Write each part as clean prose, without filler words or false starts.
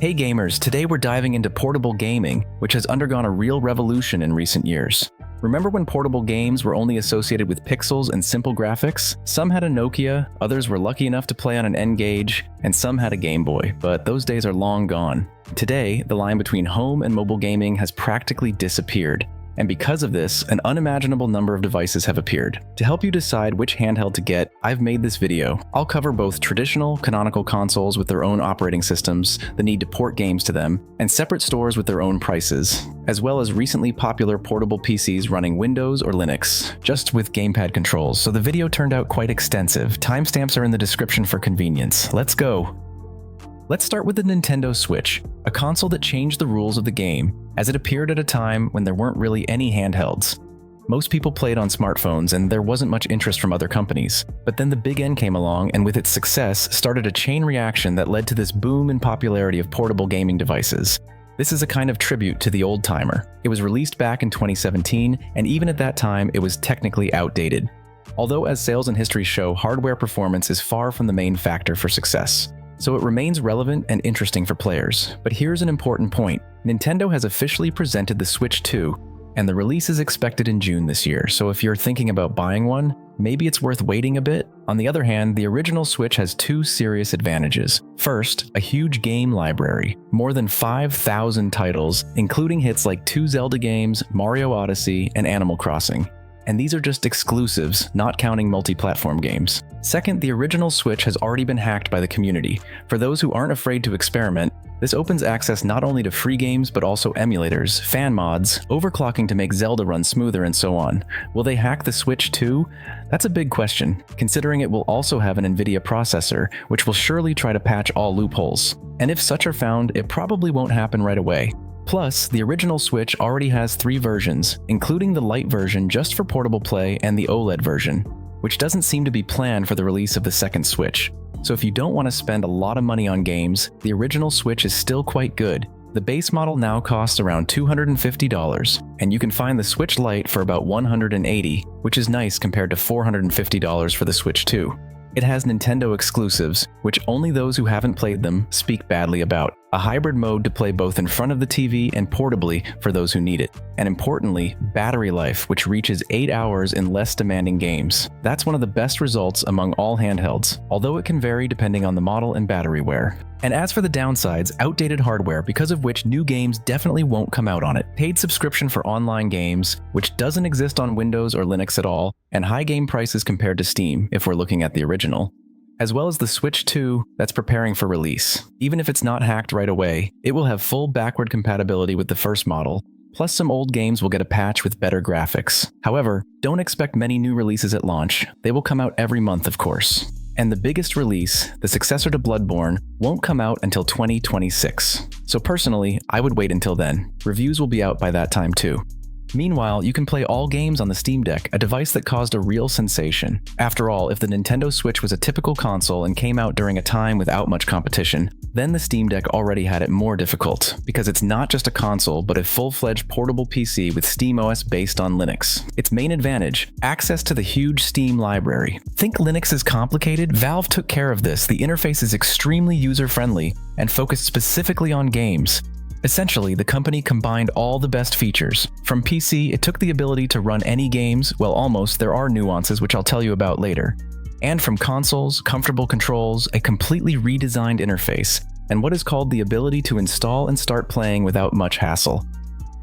Hey gamers, today we're diving into portable gaming, which has undergone a real revolution in recent years. Remember when portable games were only associated with pixels and simple graphics? Some had a Nokia, others were lucky enough to play on an N-Gage, and some had a Game Boy, but those days are long gone. Today, the line between home and mobile gaming has practically disappeared. And because of this, an unimaginable number of devices have appeared. To help you decide which handheld to get, I've made this video. I'll cover both traditional, canonical consoles with their own operating systems, the need to port games to them, and separate stores with their own prices, as well as recently popular portable PCs running Windows or Linux, just with gamepad controls, so the video turned out quite extensive. Timestamps are in the description for convenience. Let's go! Let's start with the Nintendo Switch, a console that changed the rules of the game, as it appeared at a time when there weren't really any handhelds. Most people played on smartphones and there wasn't much interest from other companies. But then the Big N came along and with its success started a chain reaction that led to this boom in popularity of portable gaming devices. This is a kind of tribute to the old-timer. It was released back in 2017, and even at that time it was technically outdated. Although as sales and history show, hardware performance is far from the main factor for success. So it remains relevant and interesting for players. But here's an important point. Nintendo has officially presented the Switch 2, and the release is expected in June this year, so if you're thinking about buying one, maybe it's worth waiting a bit. On the other hand, the original Switch has two serious advantages. First, a huge game library, more than 5,000 titles, including hits like 2 Zelda games, Mario Odyssey, and Animal Crossing. And these are just exclusives, not counting multi-platform games. Second, the original Switch has already been hacked by the community. For those who aren't afraid to experiment, this opens access not only to free games but also emulators, fan mods, overclocking to make Zelda run smoother, and so on. Will they hack the Switch too? That's a big question, considering it will also have an NVIDIA processor, which will surely try to patch all loopholes. And if such are found, it probably won't happen right away. Plus, the original Switch already has 3 versions, including the Lite version just for portable play and the OLED version, which doesn't seem to be planned for the release of the second Switch. So if you don't want to spend a lot of money on games, the original Switch is still quite good. The base model now costs around $250, and you can find the Switch Lite for about $180, which is nice compared to $450 for the Switch 2. It has Nintendo exclusives, which only those who haven't played them speak badly about. A hybrid mode to play both in front of the TV and portably for those who need it. And importantly, battery life, which reaches 8 hours in less demanding games. That's one of the best results among all handhelds, although it can vary depending on the model and battery wear. And as for the downsides, outdated hardware, because of which new games definitely won't come out on it. Paid subscription for online games, which doesn't exist on Windows or Linux at all, and high game prices compared to Steam, if we're looking at the original. As well as the Switch 2 that's preparing for release. Even if it's not hacked right away, it will have full backward compatibility with the first model, plus some old games will get a patch with better graphics. However, don't expect many new releases at launch. They will come out every month, of course. And the biggest release, the successor to Bloodborne, won't come out until 2026. So personally, I would wait until then. Reviews will be out by that time too. Meanwhile, you can play all games on the SteamDeck, a device that caused a real sensation. After all, if the Nintendo Switch was a typical console and came out during a time without much competition, then the SteamDeck already had it more difficult, because it's not just a console, but a full-fledged portable PC with SteamOS based on Linux. Its main advantage, access to the huge Steam library. Think Linux is complicated? Valve took care of this. The interface is extremely user-friendly and focused specifically on games. Essentially, the company combined all the best features. From PC, it took the ability to run any games, well almost, there are nuances which I'll tell you about later. And from consoles, comfortable controls, a completely redesigned interface, and what is called the ability to install and start playing without much hassle.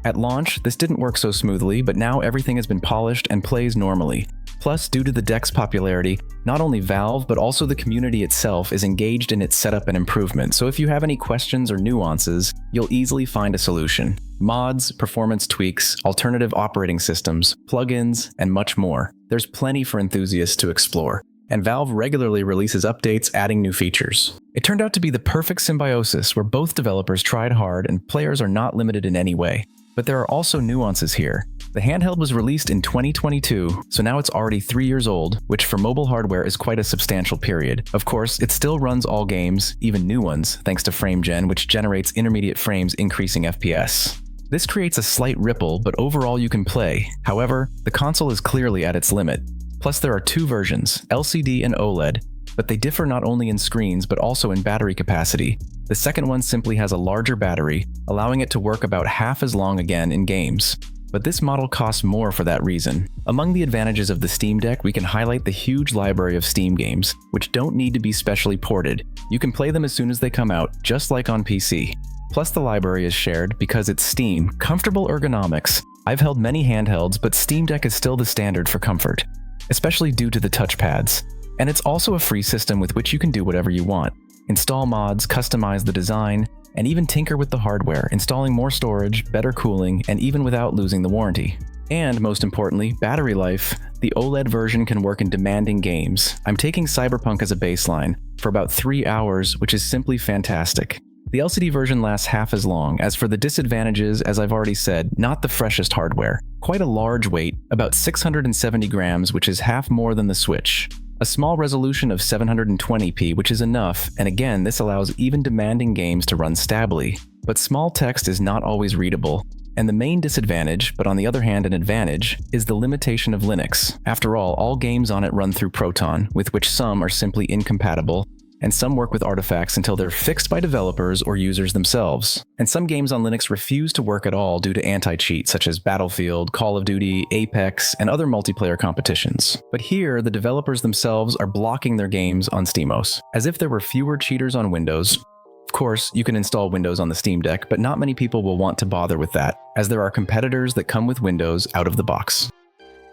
At launch, this didn't work so smoothly, but now everything has been polished and plays normally. Plus, due to the deck's popularity, not only Valve, but also the community itself is engaged in its setup and improvement, so if you have any questions or nuances, you'll easily find a solution. Mods, performance tweaks, alternative operating systems, plugins, and much more. There's plenty for enthusiasts to explore. And Valve regularly releases updates adding new features. It turned out to be the perfect symbiosis where both developers tried hard and players are not limited in any way. But there are also nuances here. The handheld was released in 2022, so now it's already 3 years old, which for mobile hardware is quite a substantial period. Of course, it still runs all games, even new ones, thanks to FrameGen, which generates intermediate frames increasing FPS. This creates a slight ripple, but overall you can play. However, the console is clearly at its limit. Plus there are 2 versions, LCD and OLED, but they differ not only in screens but also in battery capacity. The second one simply has a larger battery, allowing it to work about half as long again in games. But this model costs more for that reason. Among the advantages of the Steam Deck, we can highlight the huge library of Steam games, which don't need to be specially ported. You can play them as soon as they come out, just like on PC. Plus, the library is shared because it's Steam, comfortable ergonomics. I've held many handhelds, but Steam Deck is still the standard for comfort, especially due to the touchpads. And it's also a free system with which you can do whatever you want. Install mods, customize the design, and even tinker with the hardware, installing more storage, better cooling, and even without losing the warranty. And most importantly, battery life. The OLED version can work in demanding games. I'm taking Cyberpunk as a baseline for about 3 hours, which is simply fantastic. The LCD version lasts half as long. As for the disadvantages, as I've already said, not the freshest hardware. Quite a large weight, about 670 grams, which is half more than the Switch. A small resolution of 720p, which is enough, and again, this allows even demanding games to run stably. But small text is not always readable. And the main disadvantage, but on the other hand an advantage, is the limitation of Linux. After all games on it run through Proton, with which some are simply incompatible, and some work with artifacts until they're fixed by developers or users themselves. And some games on Linux refuse to work at all due to anti-cheat, such as Battlefield, Call of Duty, Apex, and other multiplayer competitions. But here, the developers themselves are blocking their games on SteamOS, as if there were fewer cheaters on Windows. Of course, you can install Windows on the Steam Deck, but not many people will want to bother with that, as there are competitors that come with Windows out of the box.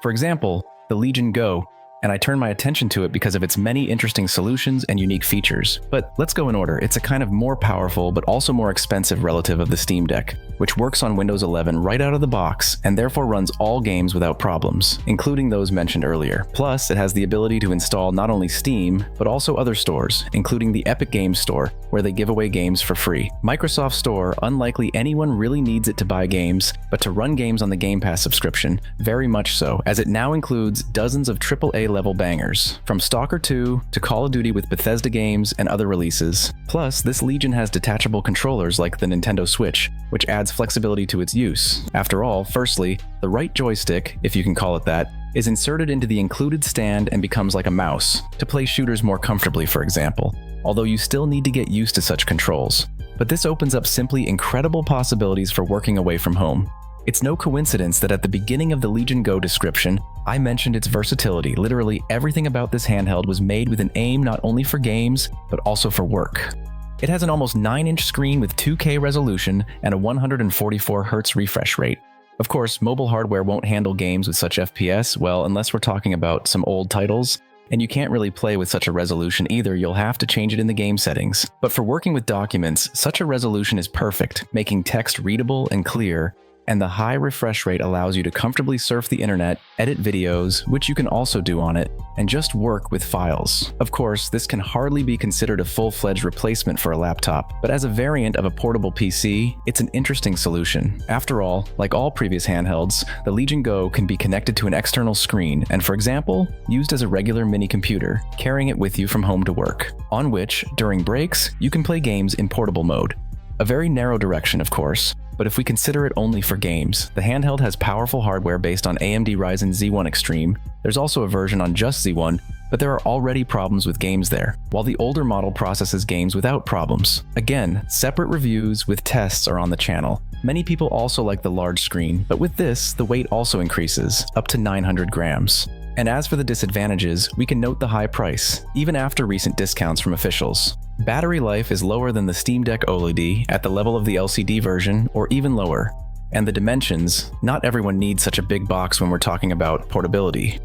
For example, the Legiob Go, and I turn my attention to it because of its many interesting solutions and unique features. But let's go in order. It's a kind of more powerful but also more expensive relative of the Steam Deck, which works on Windows 11 right out of the box and therefore runs all games without problems, including those mentioned earlier. Plus, it has the ability to install not only Steam, but also other stores, including the Epic Games Store, where they give away games for free. Microsoft Store, unlikely anyone really needs it to buy games, but to run games on the Game Pass subscription, very much so, as it now includes dozens of AAA level bangers, from Stalker 2 to Call of Duty with Bethesda games and other releases. Plus, this Legion has detachable controllers like the Nintendo Switch, which adds flexibility to its use. After all, firstly, the right joystick, if you can call it that, is inserted into the included stand and becomes like a mouse, to play shooters more comfortably, for example, although you still need to get used to such controls. But this opens up simply incredible possibilities for working away from home. It's no coincidence that at the beginning of the Legiob Go description, I mentioned its versatility. Literally everything about this handheld was made with an aim not only for games, but also for work. It has an almost 9-inch screen with 2K resolution and a 144Hz refresh rate. Of course, mobile hardware won't handle games with such FPS, well, unless we're talking about some old titles, and you can't really play with such a resolution either, you'll have to change it in the game settings. But for working with documents, such a resolution is perfect, making text readable and clear, and the high refresh rate allows you to comfortably surf the internet, edit videos, which you can also do on it, and just work with files. Of course, this can hardly be considered a full-fledged replacement for a laptop, but as a variant of a portable PC, it's an interesting solution. After all, like all previous handhelds, the Legiob Go can be connected to an external screen and, for example, used as a regular mini computer, carrying it with you from home to work, on which, during breaks, you can play games in portable mode. A very narrow direction, of course, but if we consider it only for games, the handheld has powerful hardware based on AMD Ryzen Z1 Extreme. There's also a version on just Z1, but there are already problems with games there, while the older model processes games without problems. Again, separate reviews with tests are on the channel. Many people also like the large screen, but with this, the weight also increases, up to 900 grams. And as for the disadvantages, we can note the high price, even after recent discounts from officials. Battery life is lower than the SteamDeck OLED at the level of the LCD version, or even lower. And the dimensions, not everyone needs such a big box when we're talking about portability.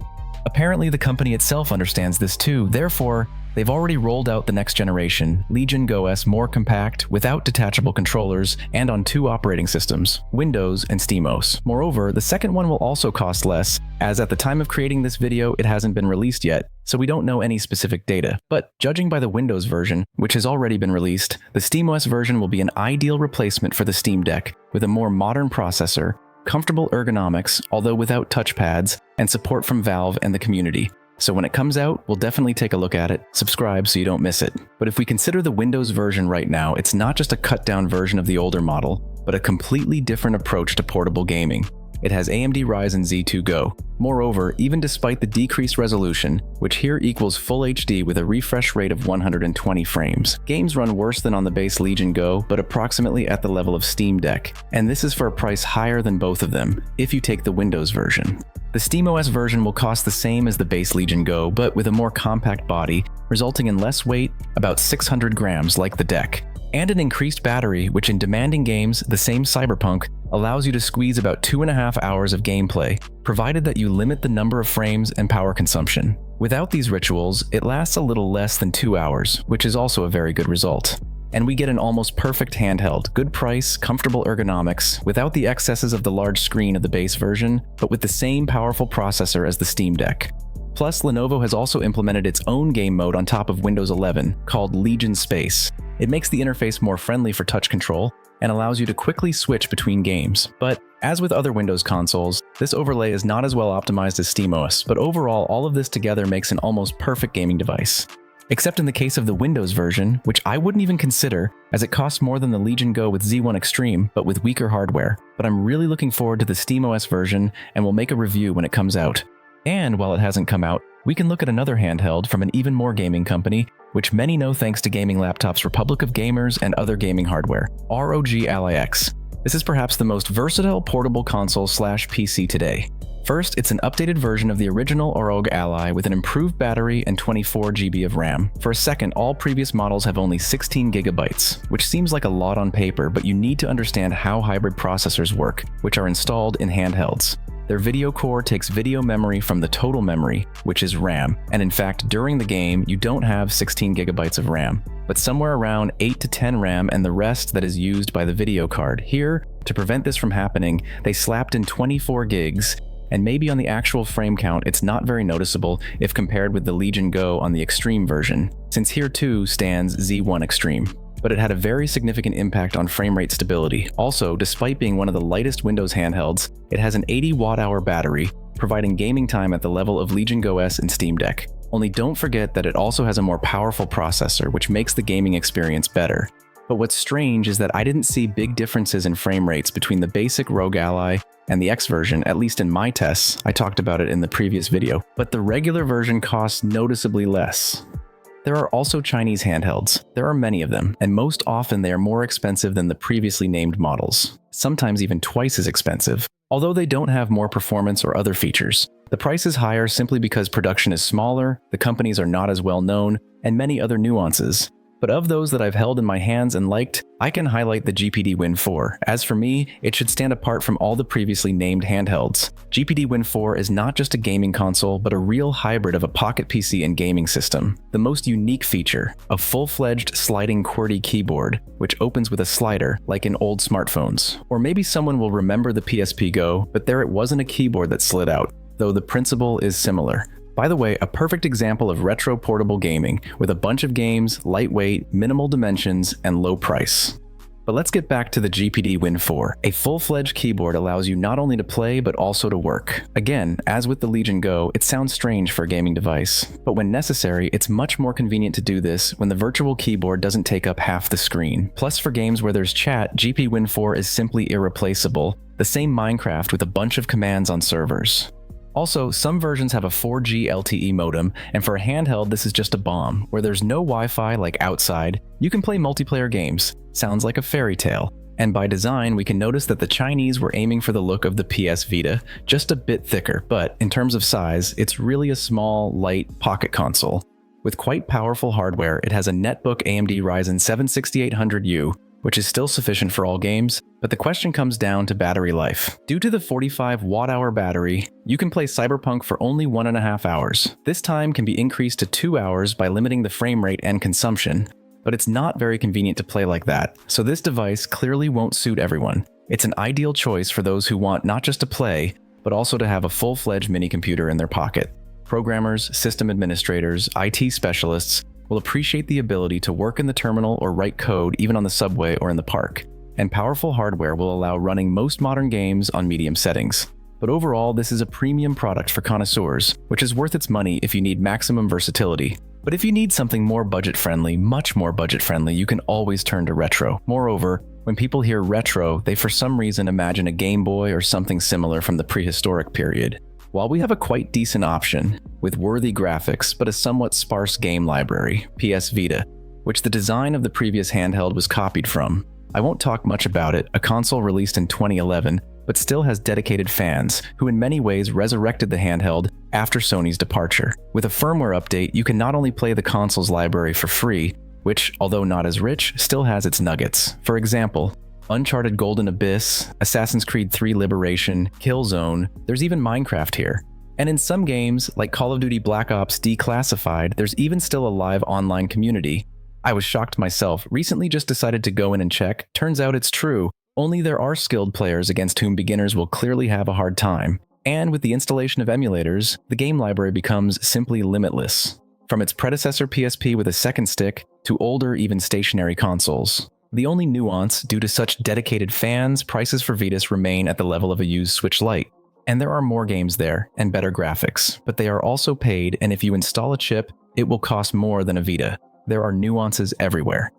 Apparently the company itself understands this too, therefore, they've already rolled out the next generation, Legiob Go S, more compact, without detachable controllers, and on 2 operating systems, Windows and SteamOS. Moreover, the second one will also cost less, as at the time of creating this video it hasn't been released yet, so we don't know any specific data. But judging by the Windows version, which has already been released, the SteamOS version will be an ideal replacement for the Steam Deck, with a more modern processor, comfortable ergonomics, although without touchpads, and support from Valve and the community. So when it comes out, we'll definitely take a look at it, subscribe so you don't miss it. But if we consider the Windows version right now, it's not just a cut-down version of the older model, but a completely different approach to portable gaming. it has AMD Ryzen Z2 Go. Moreover, even despite the decreased resolution, which here equals Full HD with a refresh rate of 120 frames, games run worse than on the base Legion Go, but approximately at the level of SteamDeck, and this is for a price higher than both of them, if you take the Windows version. The SteamOS version will cost the same as the base Legion Go, but with a more compact body, resulting in less weight, about 600 grams like the Deck, and an increased battery, which in demanding games, the same Cyberpunk, allows you to squeeze about 2.5 hours of gameplay, provided that you limit the number of frames and power consumption. Without these rituals, it lasts a little less than 2 hours, which is also a very good result. And we get an almost perfect handheld, good price, comfortable ergonomics, without the excesses of the large screen of the base version, but with the same powerful processor as the SteamDeck. Plus, Lenovo has also implemented its own game mode on top of Windows 11, called Legion Space. It makes the interface more friendly for touch control, and allows you to quickly switch between games. But as with other Windows consoles, this overlay is not as well optimized as SteamOS, but overall all of this together makes an almost perfect gaming device. Except in the case of the Windows version, which I wouldn't even consider, as it costs more than the Legion Go with Z1 Extreme, but with weaker hardware. But I'm really looking forward to the SteamOS version, and will make a review when it comes out. And while it hasn't come out, we can look at another handheld from an even more gaming company, which many know thanks to Gaming Laptops Republic of Gamers and other gaming hardware, ROG Ally X. This is perhaps the most versatile portable console/PC today. First, it's an updated version of the original ROG Ally with an improved battery and 24 GB of RAM. For a second, all previous models have only 16 GB, which seems like a lot on paper, but you need to understand how hybrid processors work, which are installed in handhelds. Their video core takes video memory from the total memory, which is RAM, and in fact, during the game, you don't have 16 GB of RAM, but somewhere around 8 to 10 RAM and the rest that is used by the video card. Here, to prevent this from happening, they slapped in 24 gigs, and maybe on the actual frame count, it's not very noticeable if compared with the Legion Go on the Extreme version, since here too stands Z1 Extreme. But it had a very significant impact on frame rate stability. Also, despite being one of the lightest Windows handhelds, it has an 80 watt-hour battery, providing gaming time at the level of Legion Go S and SteamDeck. Only don't forget that it also has a more powerful processor, which makes the gaming experience better. But what's strange is that I didn't see big differences in frame rates between the basic ROG Ally and the X version, at least in my tests. I talked about it in the previous video. But the regular version costs noticeably less. There are also Chinese handhelds. There are many of them, and most often they are more expensive than the previously named models, sometimes even twice as expensive, although they don't have more performance or other features. The price is higher simply because production is smaller, the companies are not as well known, and many other nuances. But of those that I've held in my hands and liked, I can highlight the GPD Win 4. As for me, it should stand apart from all the previously named handhelds. GPD Win 4 is not just a gaming console, but a real hybrid of a pocket PC and gaming system. The most unique feature, a full-fledged sliding QWERTY keyboard, which opens with a slider, like in old smartphones. Or maybe someone will remember the PSP Go, but there it wasn't a keyboard that slid out, though the principle is similar. By the way, a perfect example of retro portable gaming, with a bunch of games, lightweight, minimal dimensions, and low price. But let's get back to the GPD Win 4. A full-fledged keyboard allows you not only to play, but also to work. Again, as with the Legion Go, it sounds strange for a gaming device, but when necessary, it's much more convenient to do this when the virtual keyboard doesn't take up half the screen. Plus, for games where there's chat, GPD Win 4 is simply irreplaceable, the same Minecraft with a bunch of commands on servers. Also, some versions have a 4G LTE modem, and for a handheld this is just a bomb. Where there's no Wi-Fi like outside, you can play multiplayer games. Sounds like a fairy tale. And by design, we can notice that the Chinese were aiming for the look of the PS Vita, just a bit thicker, but in terms of size, it's really a small, light pocket console. With quite powerful hardware, it has a netbook AMD Ryzen 7 6800U, which is still sufficient for all games, but the question comes down to battery life. Due to the 45 watt-hour battery, you can play Cyberpunk for only 1.5 hours. This time can be increased to 2 hours by limiting the frame rate and consumption, but it's not very convenient to play like that, so this device clearly won't suit everyone. It's an ideal choice for those who want not just to play, but also to have a full-fledged mini-computer in their pocket. Programmers, system administrators, IT specialists will appreciate the ability to work in the terminal or write code even on the subway or in the park, and powerful hardware will allow running most modern games on medium settings. But overall, this is a premium product for connoisseurs, which is worth its money if you need maximum versatility. But if you need something more budget-friendly, much more budget-friendly, you can always turn to retro. Moreover, when people hear retro, they for some reason imagine a Game Boy or something similar from the prehistoric period. While we have a quite decent option, with worthy graphics but a somewhat sparse game library, PS Vita, which the design of the previous handheld was copied from. I won't talk much about it, a console released in 2011, but still has dedicated fans, who in many ways resurrected the handheld after Sony's departure. With a firmware update, you can not only play the console's library for free, which, although not as rich, still has its nuggets. For example, Uncharted Golden Abyss, Assassin's Creed 3 Liberation, Killzone, there's even Minecraft here. And in some games, like Call of Duty Black Ops Declassified, there's even still a live online community. I was shocked myself, recently just decided to go in and check, turns out it's true. Only there are skilled players against whom beginners will clearly have a hard time. And with the installation of emulators, the game library becomes simply limitless. From its predecessor PSP with a second stick, to older, even stationary consoles. The only nuance, due to such dedicated fans, prices for Vitas remain at the level of a used Switch Lite. And there are more games there, and better graphics, but they are also paid, and if you install a chip, it will cost more than a Vita. There are nuances everywhere.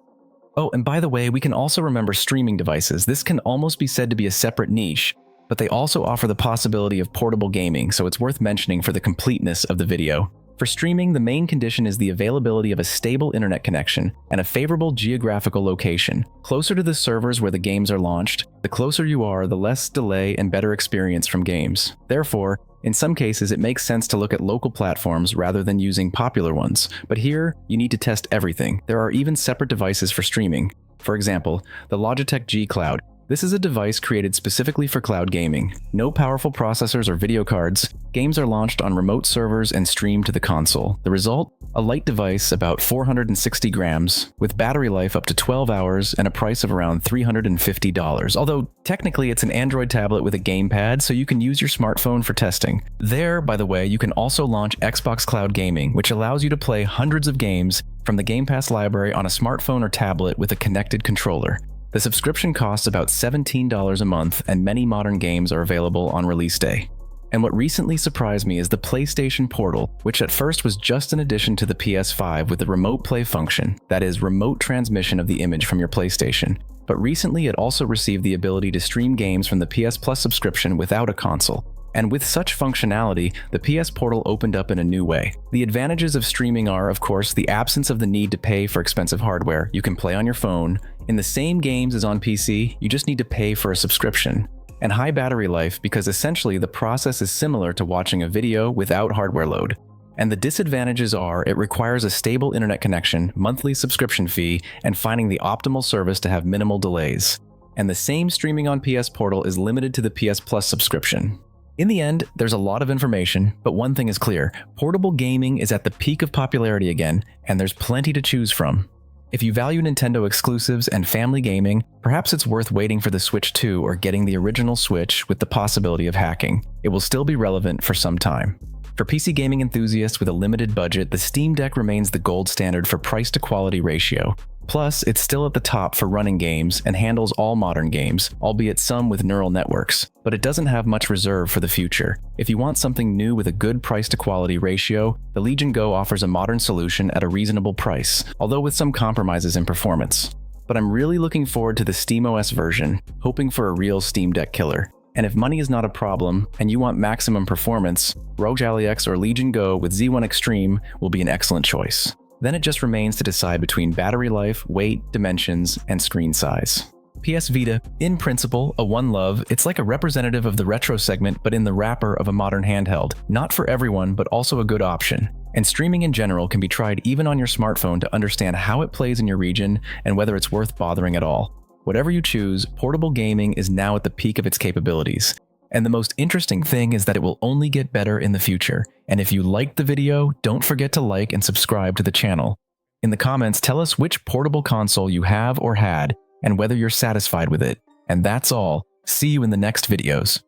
Oh, and by the way, we can also remember streaming devices. This can almost be said to be a separate niche, but they also offer the possibility of portable gaming, so it's worth mentioning for the completeness of the video. For streaming, the main condition is the availability of a stable internet connection and a favorable geographical location. Closer to the servers where the games are launched, the closer you are, the less delay and better experience from games. Therefore, in some cases, it makes sense to look at local platforms rather than using popular ones, but here, you need to test everything. There are even separate devices for streaming. For example, the Logitech G Cloud. This is a device created specifically for cloud gaming. No powerful processors or video cards. Games are launched on remote servers and streamed to the console. The result? A light device about 460 grams, with battery life up to 12 hours and a price of around $350, although technically it's an Android tablet with a gamepad, so you can use your smartphone for testing. There, by the way, you can also launch Xbox Cloud Gaming, which allows you to play hundreds of games from the Game Pass library on a smartphone or tablet with a connected controller. The subscription costs about $17 a month, and many modern games are available on release day. And what recently surprised me is the PlayStation Portal, which at first was just an addition to the PS5 with the remote play function, that is, remote transmission of the image from your PlayStation. But recently it also received the ability to stream games from the PS Plus subscription without a console. And with such functionality, the PS Portal opened up in a new way. The advantages of streaming are, of course, the absence of the need to pay for expensive hardware. You can play on your phone. In the same games as on PC, you just need to pay for a subscription. And high battery life, because essentially the process is similar to watching a video without hardware load. And the disadvantages are it requires a stable internet connection, monthly subscription fee, and finding the optimal service to have minimal delays. And the same streaming on PS Portal is limited to the PS Plus subscription. In the end, there's a lot of information, but one thing is clear: portable gaming is at the peak of popularity again, and there's plenty to choose from. If you value Nintendo exclusives and family gaming, perhaps it's worth waiting for the Switch 2 or getting the original Switch with the possibility of hacking. It will still be relevant for some time. For PC gaming enthusiasts with a limited budget, the SteamDeck remains the gold standard for price-to-quality ratio. Plus, it's still at the top for running games and handles all modern games, albeit some with neural networks. But it doesn't have much reserve for the future. If you want something new with a good price-to-quality ratio, the Legiob Go offers a modern solution at a reasonable price, although with some compromises in performance. But I'm really looking forward to the SteamOS version, hoping for a real SteamDeck killer. And if money is not a problem, and you want maximum performance, ROG Ally X or Legiob Go with Z1 Extreme will be an excellent choice. Then it just remains to decide between battery life, weight, dimensions, and screen size. PS Vita, in principle, a one love, it's like a representative of the retro segment but in the wrapper of a modern handheld. Not for everyone, but also a good option. And streaming in general can be tried even on your smartphone to understand how it plays in your region and whether it's worth bothering at all. Whatever you choose, portable gaming is now at the peak of its capabilities. And the most interesting thing is that it will only get better in the future. And if you liked the video, don't forget to like and subscribe to the channel. In the comments, tell us which portable console you have or had, and whether you're satisfied with it. And that's all. See you in the next videos.